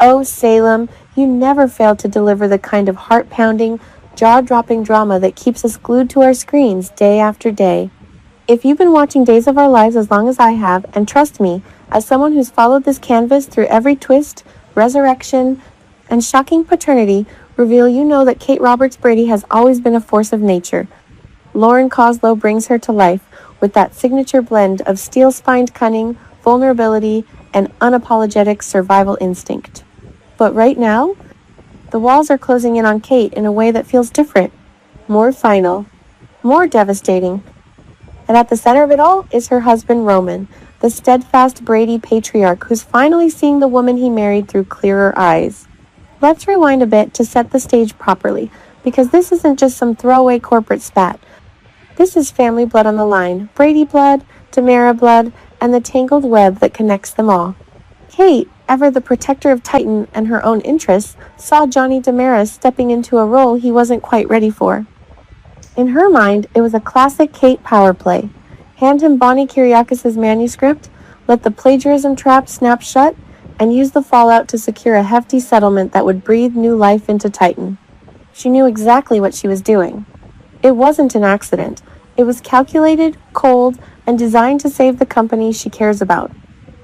Oh, Salem, you never fail to deliver the kind of heart-pounding, jaw-dropping drama that keeps us glued to our screens day after day. If you've been watching Days of Our Lives as long as I have, and trust me, as someone who's followed this canvas through every twist, resurrection, and shocking paternity reveal, you know that Kate Roberts Brady has always been a force of nature. Lauren Coslow brings her to life with that signature blend of steel-spined cunning, vulnerability, and unapologetic survival instinct. But right now, the walls are closing in on Kate in a way that feels different, more final, more devastating. And at the center of it all is her husband Roman, the steadfast Brady patriarch who's finally seeing the woman he married through clearer eyes. Let's rewind a bit to set the stage properly, because this isn't just some throwaway corporate spat. This is family blood on the line, Brady blood, DiMera blood, and the tangled web that connects them all. Kate, ever the protector of Titan and her own interests, saw Johnny DiMera stepping into a role he wasn't quite ready for. In her mind, it was a classic Kate power play. Hand him Bonnie Kiriakis' manuscript, let the plagiarism trap snap shut, and use the fallout to secure a hefty settlement that would breathe new life into Titan. She knew exactly what she was doing. It wasn't an accident. It was calculated, cold, and designed to save the company she cares about.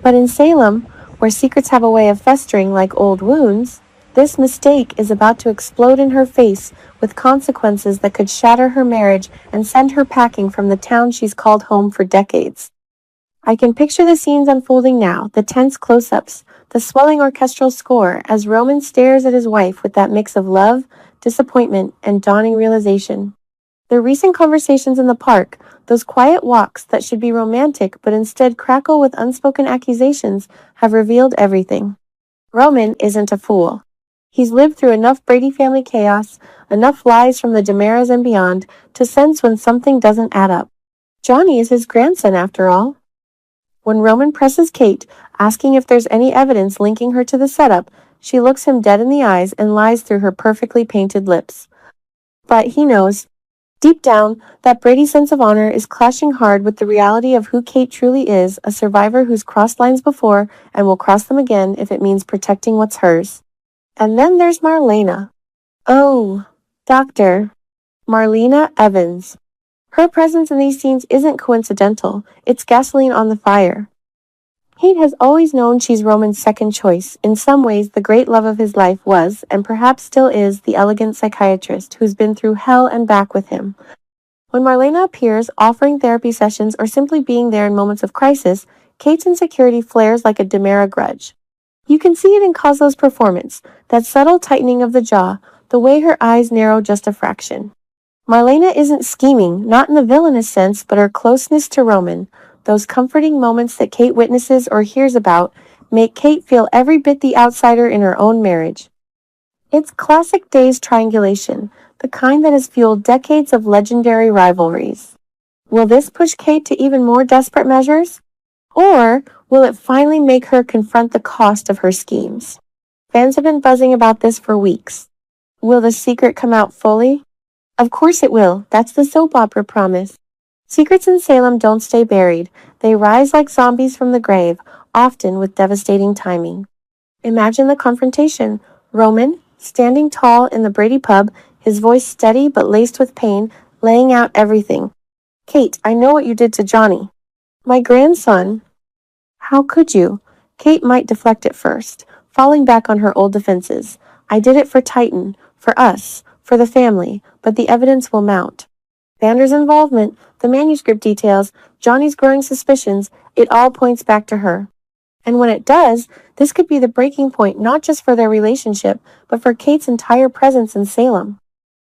But in Salem, where secrets have a way of festering like old wounds, this mistake is about to explode in her face with consequences that could shatter her marriage and send her packing from the town she's called home for decades. I can picture the scenes unfolding now, the tense close-ups, the swelling orchestral score as Roman stares at his wife with that mix of love, disappointment, and dawning realization. Their recent conversations in the park, those quiet walks that should be romantic but instead crackle with unspoken accusations, have revealed everything. Roman isn't a fool. He's lived through enough Brady family chaos, enough lies from the DiMeras and beyond, to sense when something doesn't add up. Johnny is his grandson, after all. When Roman presses Kate, asking if there's any evidence linking her to the setup, she looks him dead in the eyes and lies through her perfectly painted lips. But he knows. Deep down, that Brady sense of honor is clashing hard with the reality of who Kate truly is, a survivor who's crossed lines before and will cross them again if it means protecting what's hers. And then there's Marlena. Oh, Dr. Marlena Evans. Her presence in these scenes isn't coincidental, it's gasoline on the fire. Kate has always known she's Roman's second choice. In some ways, the great love of his life was, and perhaps still is, the elegant psychiatrist who's been through hell and back with him. When Marlena appears, offering therapy sessions or simply being there in moments of crisis, Kate's insecurity flares like a DiMera grudge. You can see it in Coslow's performance, that subtle tightening of the jaw, the way her eyes narrow just a fraction. Marlena isn't scheming, not in the villainous sense, but her closeness to Roman, those comforting moments that Kate witnesses or hears about, make Kate feel every bit the outsider in her own marriage. It's classic Days triangulation, the kind that has fueled decades of legendary rivalries. Will this push Kate to even more desperate measures? Or will it finally make her confront the cost of her schemes? Fans have been buzzing about this for weeks. Will the secret come out fully? Of course it will. That's the soap opera promise. Secrets in Salem don't stay buried. They rise like zombies from the grave, often with devastating timing. Imagine the confrontation. Roman, standing tall in the Brady pub, his voice steady but laced with pain, laying out everything. Kate, I know what you did to Johnny. My grandson. How could you? Kate might deflect at first, falling back on her old defenses. I did it for Titan, for us, for the family, but the evidence will mount. Vander's involvement, the manuscript details, Johnny's growing suspicions, it all points back to her. And when it does, this could be the breaking point not just for their relationship, but for Kate's entire presence in Salem.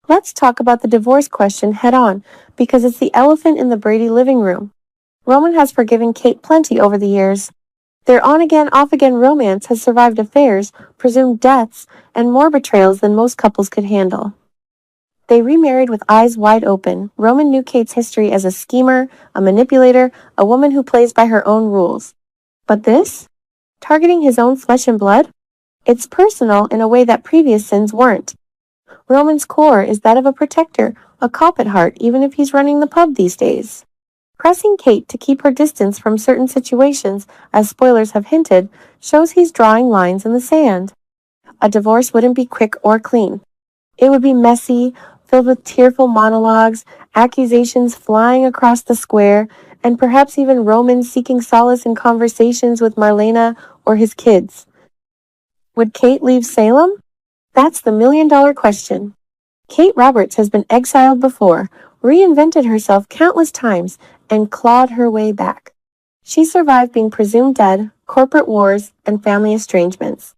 Let's talk about the divorce question head on, because it's the elephant in the Brady living room. Roman has forgiven Kate plenty over the years. Their on-again, off-again romance has survived affairs, presumed deaths, and more betrayals than most couples could handle. They remarried with eyes wide open. Roman knew Kate's history as a schemer, a manipulator, a woman who plays by her own rules. But this? Targeting his own flesh and blood? It's personal in a way that previous sins weren't. Roman's core is that of a protector, a cop at heart, even if he's running the pub these days. Pressing Kate to keep her distance from certain situations, as spoilers have hinted, shows he's drawing lines in the sand. a divorce wouldn't be quick or clean. It would be messy, filled with tearful monologues, accusations flying across the square, and perhaps even Roman seeking solace in conversations with Marlena or his kids. Would Kate leave Salem? That's the million-dollar question. Kate Roberts has been exiled before, reinvented herself countless times, and clawed her way back. She survived being presumed dead, corporate wars, and family estrangements.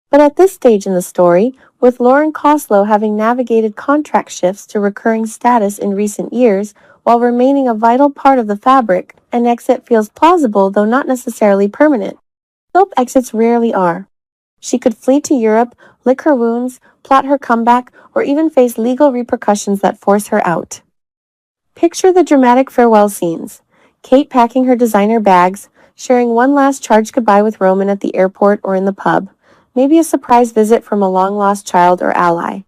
But at this stage in the story, with Lauren Koslow having navigated contract shifts to recurring status in recent years, while remaining a vital part of the fabric, an exit feels plausible though not necessarily permanent. Soap exits rarely are. She could flee to Europe, lick her wounds, plot her comeback, or even face legal repercussions that force her out. Picture the dramatic farewell scenes. Kate packing her designer bags, sharing one last charged goodbye with Roman at the airport or in the pub. Maybe a surprise visit from a long-lost child or ally.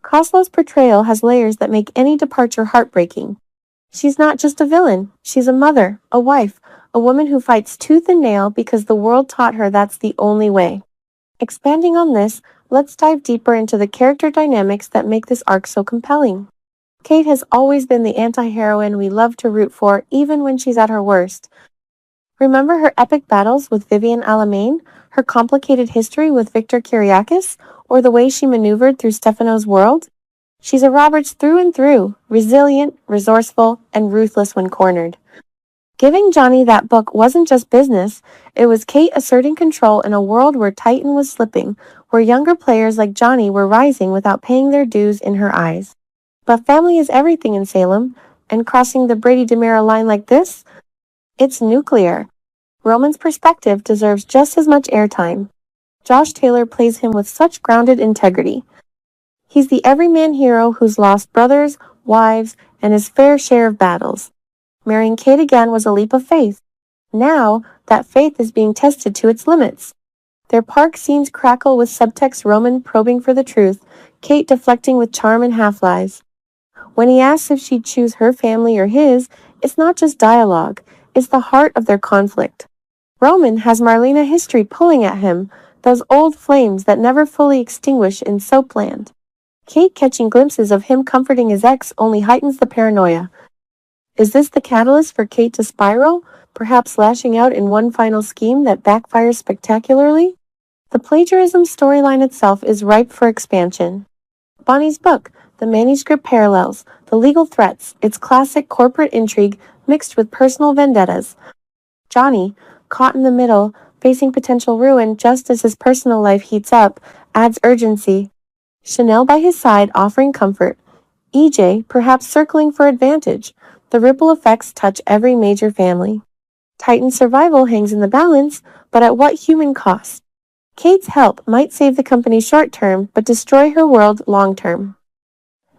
Koslow's portrayal has layers that make any departure heartbreaking. She's not just a villain. She's a mother, a wife, a woman who fights tooth and nail because the world taught her that's the only way. Expanding on this, let's dive deeper into the character dynamics that make this arc so compelling. Kate has always been the anti-heroine we love to root for, even when she's at her worst. Remember her epic battles with Vivian Alamain, her complicated history with Victor Kiriakis, or the way she maneuvered through Stefano's world? She's a Roberts through and through, resilient, resourceful, and ruthless when cornered. Giving Johnny that book wasn't just business, it was Kate asserting control in a world where Titan was slipping, where younger players like Johnny were rising without paying their dues in her eyes. But family is everything in Salem, and crossing the Brady DiMera line like this? It's nuclear. Roman's perspective deserves just as much airtime. Josh Taylor plays him with such grounded integrity. He's the everyman hero who's lost brothers, wives, and his fair share of battles. Marrying Kate again was a leap of faith. Now, that faith is being tested to its limits. Their park scenes crackle with subtext Roman probing for the truth, Kate deflecting with charm and half-lies. When he asks if she'd choose her family or his, it's not just dialogue, it's the heart of their conflict. Roman has Marlena history pulling at him, those old flames that never fully extinguish in Soapland. Kate catching glimpses of him comforting his ex only heightens the paranoia. Is this the catalyst for Kate to spiral, perhaps lashing out in one final scheme that backfires spectacularly? The plagiarism storyline itself is ripe for expansion. Bonnie's book, the manuscript parallels, the legal threats, its classic corporate intrigue mixed with personal vendettas. Johnny, caught in the middle, facing potential ruin just as his personal life heats up, adds urgency. Chanel by his side offering comfort. EJ perhaps circling for advantage. The ripple effects touch every major family. Titan's survival hangs in the balance, but at what human cost? Kate's help might save the company short-term, but destroy her world long-term.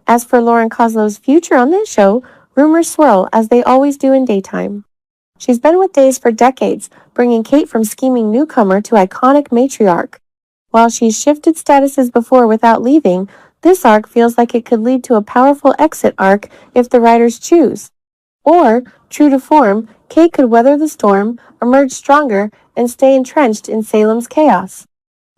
As for Lauren Koslow's future on this show, rumors swirl as they always do in daytime. She's been with Days for decades, bringing Kate from scheming newcomer to iconic matriarch. While she's shifted statuses before without leaving, this arc feels like it could lead to a powerful exit arc if the writers choose. Or, true to form, Kate could weather the storm, emerge stronger, and stay entrenched in Salem's chaos.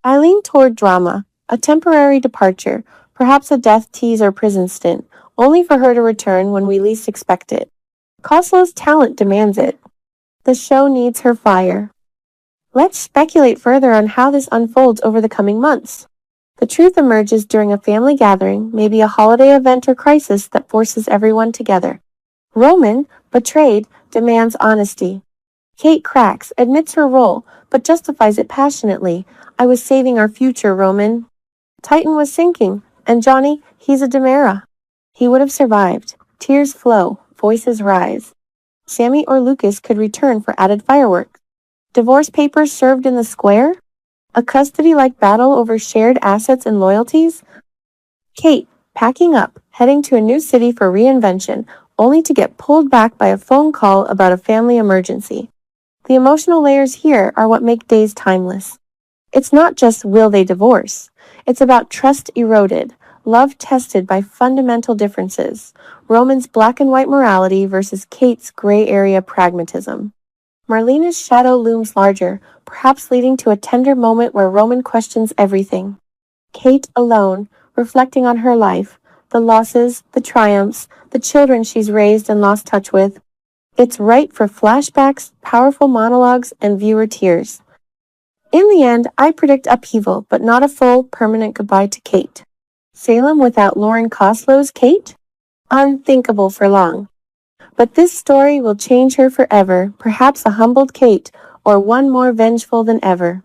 I lean toward drama, a temporary departure, perhaps a death tease or prison stint, only for her to return when we least expect it. Koslow's talent demands it. The show needs her fire. Let's speculate further on how this unfolds over the coming months. The truth emerges during a family gathering, maybe a holiday event or crisis that forces everyone together. Roman, betrayed, demands honesty. Kate cracks, admits her role, but justifies it passionately. I was saving our future, Roman. Titan was sinking, and Johnny, he's a DiMera. He would have survived. Tears flow, voices rise. Sammy or Lucas could return for added fireworks. Divorce papers served in the square? A custody-like battle over shared assets and loyalties? Kate, packing up, heading to a new city for reinvention, only to get pulled back by a phone call about a family emergency. The emotional layers here are what make Days timeless. It's not just will they divorce. It's about trust eroded, love tested by fundamental differences. Roman's black and white morality versus Kate's gray area pragmatism. Marlena's shadow looms larger, perhaps leading to a tender moment where Roman questions everything. Kate alone, reflecting on her life, the losses, the triumphs, the children she's raised and lost touch with. It's ripe for flashbacks, powerful monologues, and viewer tears. In the end, I predict upheaval, but not a full, permanent goodbye to Kate. Salem without Lauren Coslow's Kate? Unthinkable for long. But this story will change her forever, perhaps a humbled Kate, or one more vengeful than ever.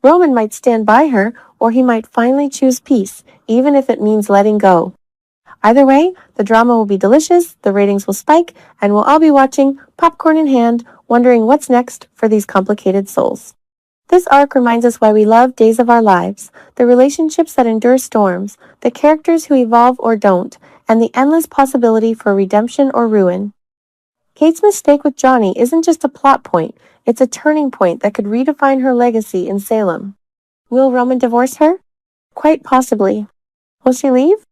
Roman might stand by her, or he might finally choose peace, even if it means letting go. Either way, the drama will be delicious, the ratings will spike, and we'll all be watching, popcorn in hand, wondering what's next for these complicated souls. This arc reminds us why we love Days of Our Lives, the relationships that endure storms, the characters who evolve or don't, and the endless possibility for redemption or ruin. Kate's mistake with Johnny isn't just a plot point, it's a turning point that could redefine her legacy in Salem. Will Roman divorce her? Quite possibly. Will she leave?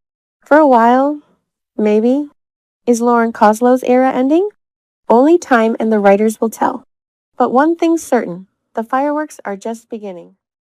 For a while, maybe. Is Lauren Coslow's era ending? Only time and the writers will tell. But one thing's certain, the fireworks are just beginning.